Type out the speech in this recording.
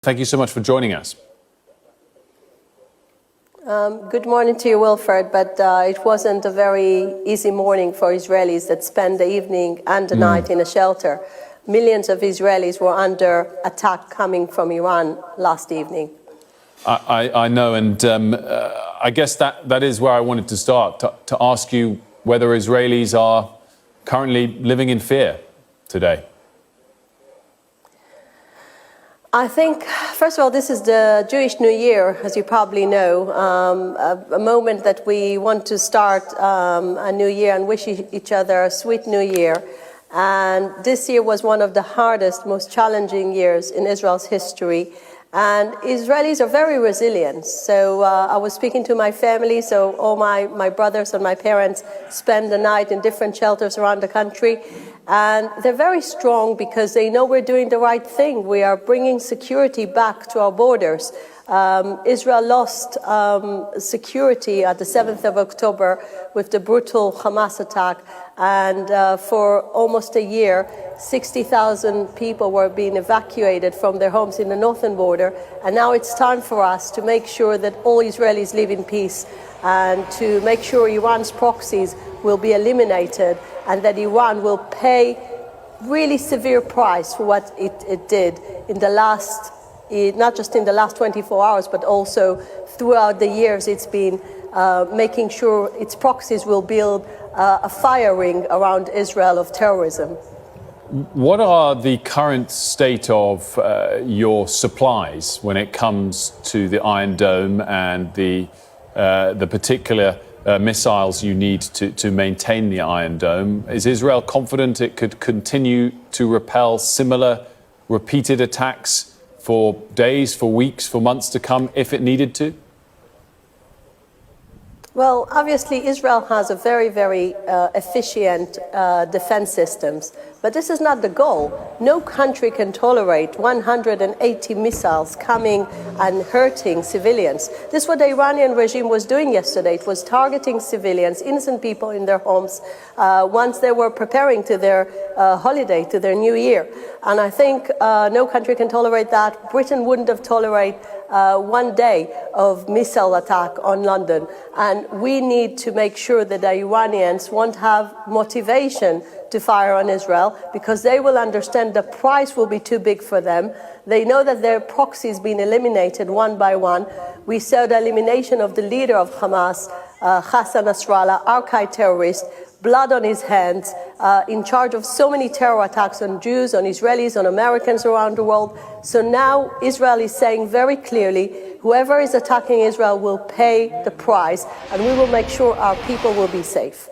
Thank you so much for joining us. Good morning to you, Wilfred, but it wasn't a very easy morning for Israelis that spent the evening and the night in a shelter. Millions of Israelis were under attack coming from Iran last evening. I know, and I guess that is where I wanted to start, to ask you whether Israelis are currently living in fear today. I think, first of all, this is the Jewish New Year, as you probably know, a moment that we want to start a new year and wish each other a sweet new year. And this year was one of the hardest, most challenging years in Israel's history. And Israelis are very resilient. So I was speaking to my family, so all my brothers and my parents spend the night in different shelters around the country. And they're very strong because they know we're doing the right thing. We are bringing security back to our borders. Israel lost security at the 7th of October with the brutal Hamas attack. And for almost a year, 60,000 people were being evacuated from their homes in the northern border. And now it's time for us to make sure that all Israelis live in peace and to make sure Iran's proxies will be eliminated and that Iran will pay really severe price for what it did in the last, not just in the last 24 hours, but also throughout the years it's been making sure its proxies will build a fire ring around Israel of terrorism. What are the current state of your supplies when it comes to the Iron Dome and the particular missiles you need to maintain the Iron Dome? Is Israel confident it could continue to repel similar repeated attacks for days, for weeks, for months to come if it needed to? Well, obviously, Israel has a very, very efficient defense systems, but this is not the goal. No country can tolerate 180 missiles coming and hurting civilians. This is what the Iranian regime was doing yesterday. It was targeting civilians, innocent people in their homes, once they were preparing to their holiday, to their new year. And I think no country can tolerate that. Britain wouldn't have tolerated 1 day of missile attack on London. And we need to make sure that the Iranians won't have motivation to fire on Israel because they will understand the price will be too big for them. They know that their proxies being eliminated one by one. We saw the elimination of the leader of Hamas, Hassan Nasrallah, Al-Qaeda terrorist, blood on his hands, in charge of so many terror attacks on Jews, on Israelis, on Americans around the world. So now Israel is saying very clearly, whoever is attacking Israel will pay the price, and we will make sure our people will be safe.